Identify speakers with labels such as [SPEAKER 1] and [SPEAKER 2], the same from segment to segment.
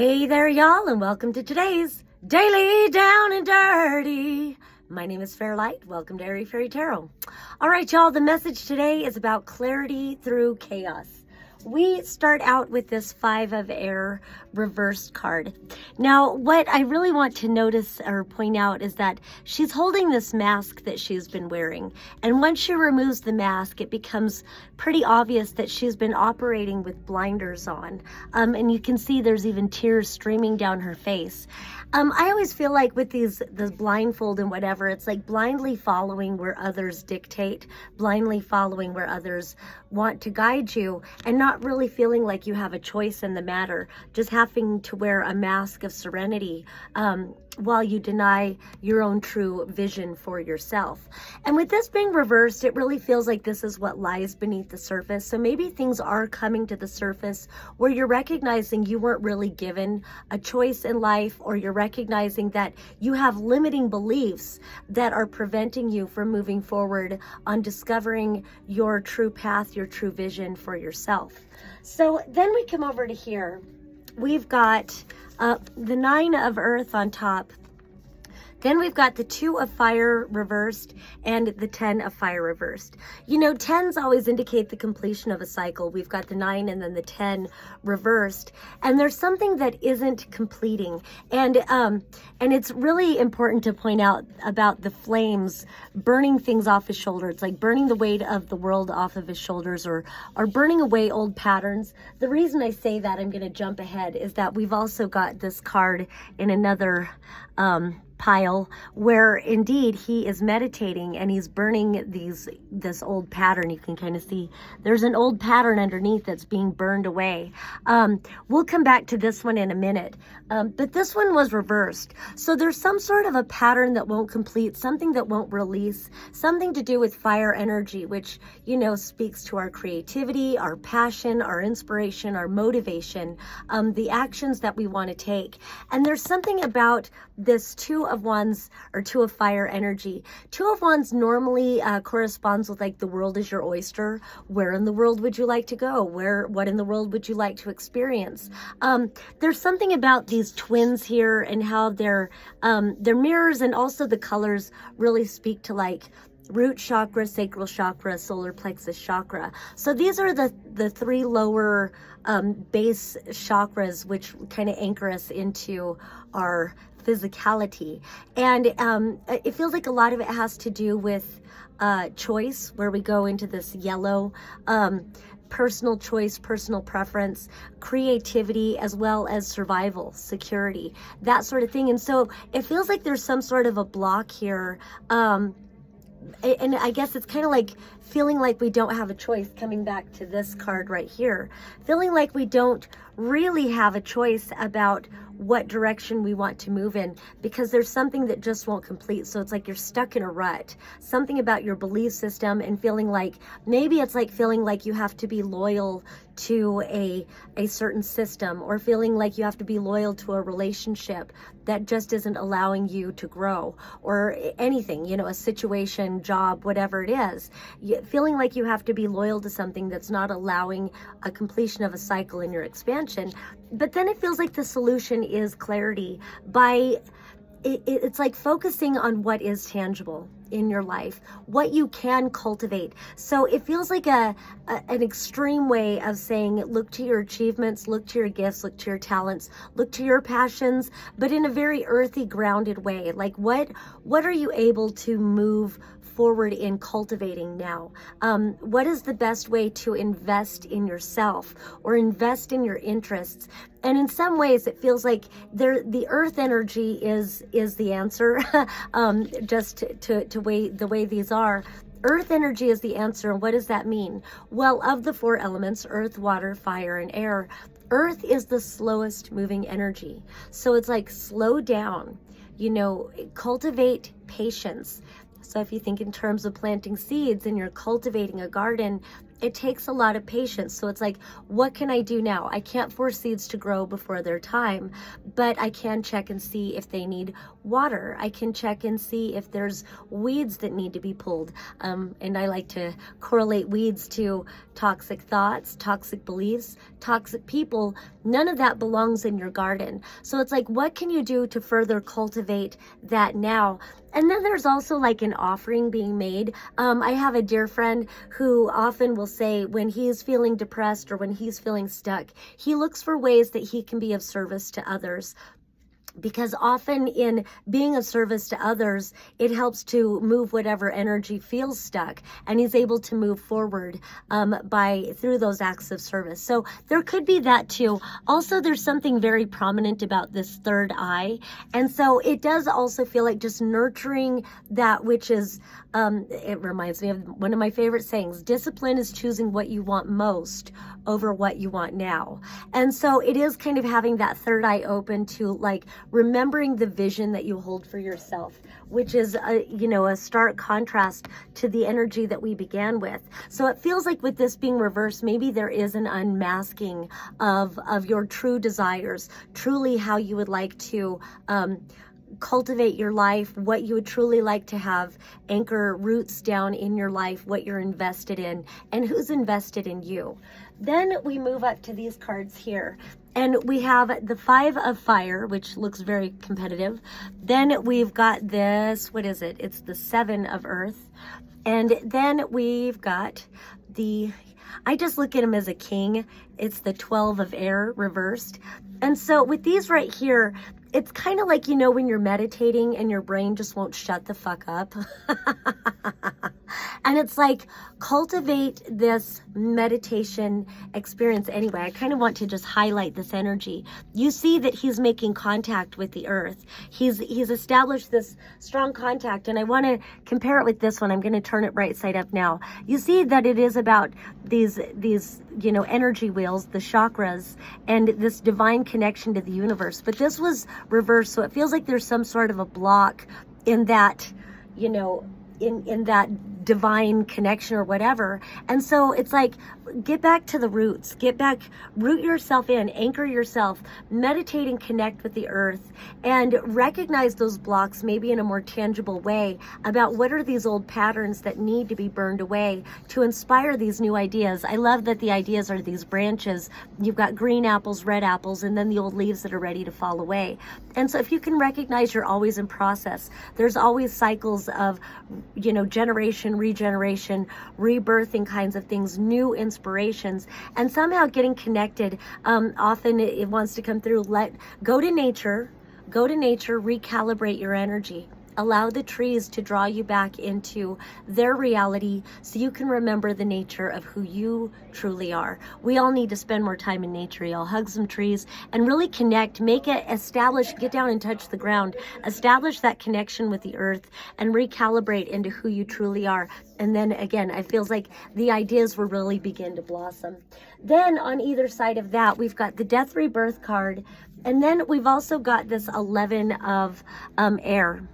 [SPEAKER 1] Hey there, y'all, and welcome to today's Daily Down and Dirty. My name is Fairlight. Welcome to Airy Fairy Tarot. All right, y'all, the message today is about clarity through chaos. We start out with this 5 of Air reversed card. Now, what I really want to notice or point out is that she's holding this mask that she's been wearing. And once she removes the mask, it becomes pretty obvious that she's been operating with blinders on. And you can see there's even tears streaming down her face. I always feel like with the blindfold and whatever, it's like blindly following where others dictate, blindly following where others want to guide you, and not really feeling like you have a choice in the matter, just having to wear a mask of serenity while you deny your own true vision for yourself. And with this being reversed, it really feels like this is what lies beneath the surface. So maybe things are coming to the surface where you're recognizing you weren't really given a choice in life, or you're recognizing that you have limiting beliefs that are preventing you from moving forward on discovering your true path, your true vision for yourself. So then we come over to here. We've got the 9 of Earth on top. Then we've got the 2 of Fire reversed and the 10 of Fire reversed. You know, 10s always indicate the completion of a cycle. We've got the 9 and then the 10 reversed. And there's something that isn't completing. And it's really important to point out about the flames burning things off his shoulder. It's like burning the weight of the world off of his shoulders, or burning away old patterns. The reason I say that, I'm going to jump ahead, is that we've also got this card in another pile where indeed he is meditating and he's burning this old pattern. You can kind of see there's an old pattern underneath that's being burned away. We'll come back to this one in a minute, but this one was reversed. So there's some sort of a pattern that won't complete, something that won't release, something to do with fire energy, which, you know, speaks to our creativity, our passion, our inspiration, our motivation, the actions that we want to take. And there's something about this 2 of Wands, or 2 of Fire energy. 2 of Wands normally corresponds with like the world is your oyster. Where in the world would you like to go? What in the world would you like to experience? There's something about these twins here and how they're mirrors, and also the colors really speak to like root chakra, sacral chakra, solar plexus chakra. So these are the 3 lower base chakras, which kind of anchor us into our physicality. And it feels like a lot of it has to do with choice, where we go into this yellow, personal choice, personal preference, creativity, as well as survival, security, that sort of thing. And so it feels like there's some sort of a block here. And I guess it's kind of like feeling like we don't have a choice, coming back to this card right here, feeling like we don't really have a choice about what direction we want to move in, because there's something that just won't complete. So it's like you're stuck in a rut, something about your belief system, and feeling like maybe it's like feeling like you have to be loyal to a certain system, or feeling like you have to be loyal to a relationship that just isn't allowing you to grow, or anything, you know, a situation, job, whatever it is. Feeling like you have to be loyal to something that's not allowing a completion of a cycle in your expansion. But then it feels like the solution is clarity by it's like focusing on what is tangible in your life, what you can cultivate. So it feels like an extreme way of saying, look to your achievements, look to your gifts, look to your talents, look to your passions, but in a very earthy, grounded way. Like what are you able to move forward in cultivating now? What is the best way to invest in yourself or invest in your interests? And in some ways, it feels like the earth energy is the answer. Just to the way these are. Earth energy is the answer. And what does that mean? Well, of the 4 elements, earth, water, fire, and air, earth is the slowest moving energy. So it's like slow down, you know, cultivate patience. So if you think in terms of planting seeds and you're cultivating a garden, it takes a lot of patience. So it's like, what can I do now? I can't force seeds to grow before their time, but I can check and see if they need water. I can check and see if there's weeds that need to be pulled. And I like to correlate weeds to toxic thoughts, toxic beliefs, toxic people. None of that belongs in your garden. So it's like, what can you do to further cultivate that now? And then there's also like an offering being made. I have a dear friend who often will say when he's feeling depressed or when he's feeling stuck, he looks for ways that he can be of service to others. Because often in being of service to others, it helps to move whatever energy feels stuck, and he's able to move forward through those acts of service. So there could be that too. Also, there's something very prominent about this third eye, and so it does also feel like just nurturing that which is. It reminds me of one of my favorite sayings: discipline is choosing what you want most over what you want now. And so it is kind of having that third eye open to like remembering the vision that you hold for yourself, which is a stark contrast to the energy that we began with. So it feels like with this being reversed, maybe there is an unmasking of your true desires, truly how you would like to cultivate your life, what you would truly like to have anchor roots down in your life, what you're invested in, and who's invested in you. Then we move up to these cards here, and we have the 5 of Fire, which looks very competitive. Then we've got this, what is it? It's the 7 of Earth. And then we've got I just look at him as a king. It's the 12 of Air reversed. And so with these right here, it's kind of like, when you're meditating and your brain just won't shut the fuck up. And it's like, cultivate this meditation experience anyway. I kind of want to just highlight this energy. You see that he's making contact with the earth. He's established this strong contact, and I want to compare it with this one. I'm going to turn it right side up now. You see that it is about these energy wheels, the chakras, and this divine connection to the universe. But this was reversed, so it feels like there's some sort of a block in that, in that divine connection or whatever. And so it's like, get back to the roots, root yourself in, anchor yourself, meditate and connect with the earth, and recognize those blocks maybe in a more tangible way about what are these old patterns that need to be burned away to inspire these new ideas. I love that the ideas are these branches. You've got green apples, red apples, and then the old leaves that are ready to fall away. And so if you can recognize you're always in process, there's always cycles of, generation, regeneration, rebirthing kinds of things, new inspirations, and somehow getting connected. Often it wants to come through. Go to nature, recalibrate your energy. Allow the trees to draw you back into their reality so you can remember the nature of who you truly are. We all need to spend more time in nature, y'all. Hug some trees and really connect, get down and touch the ground, establish that connection with the earth and recalibrate into who you truly are. And then again, I feels like the ideas will really begin to blossom. Then on either side of that, we've got the Death Rebirth card. And then we've also got this 11 of Air.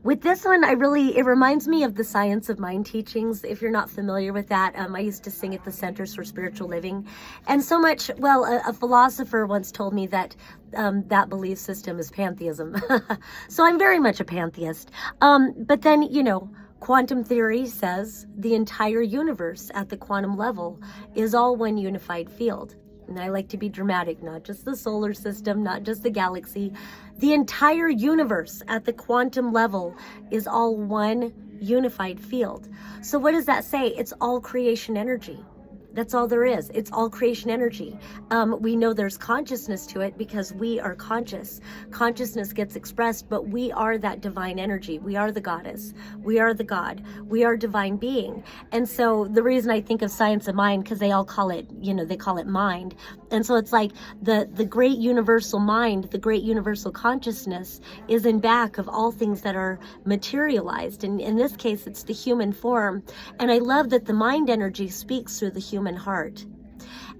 [SPEAKER 1] With this one, it reminds me of the Science of Mind teachings. If you're not familiar with that, I used to sing at the Centers for Spiritual Living. And so much, a philosopher once told me that that belief system is pantheism. So I'm very much a pantheist. But then, quantum theory says the entire universe at the quantum level is all one unified field. And I like to be dramatic, not just the solar system, not just the galaxy. The entire universe at the quantum level is all one unified field. So what does that say? It's all creation energy. That's all there is. It's all creation energy. We know there's consciousness to it because we are conscious. Consciousness gets expressed, but we are that divine energy. We are the goddess. We are the God. We are divine being. And so the reason I think of Science of Mind, because they all call it, they call it mind. And so it's like the great universal mind, the great universal consciousness is in back of all things that are materialized. And in this case, it's the human form. And I love that the mind energy speaks through the human heart.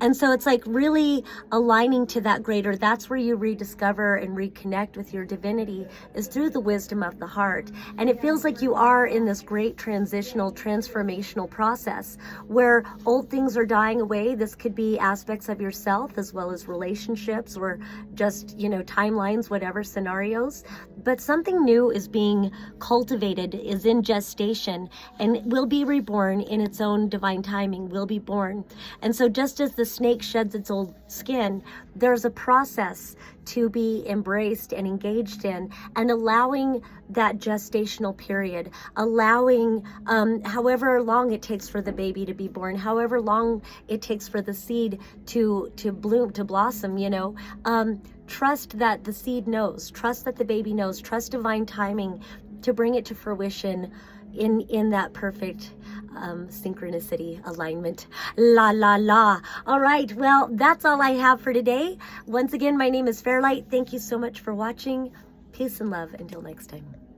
[SPEAKER 1] And so it's like really aligning to that greater. That's where you rediscover and reconnect with your divinity, is through the wisdom of the heart. And it feels like you are in this great transitional, transformational process where old things are dying away. This could be aspects of yourself as well as relationships, or just, timelines, whatever scenarios. But something new is being cultivated, is in gestation, and will be reborn in its own divine timing, will be born. And so just as the snake sheds its old skin, there's a process to be embraced and engaged in, and allowing that gestational period, allowing however long it takes for the baby to be born, however long it takes for the seed to bloom, to blossom, trust that the seed knows, trust that the baby knows, trust divine timing to bring it to fruition in that perfect synchronicity, alignment. La la la. All right, well, that's all I have for today. Once again, my name is Fairlight. Thank you so much for watching. Peace and love until next time.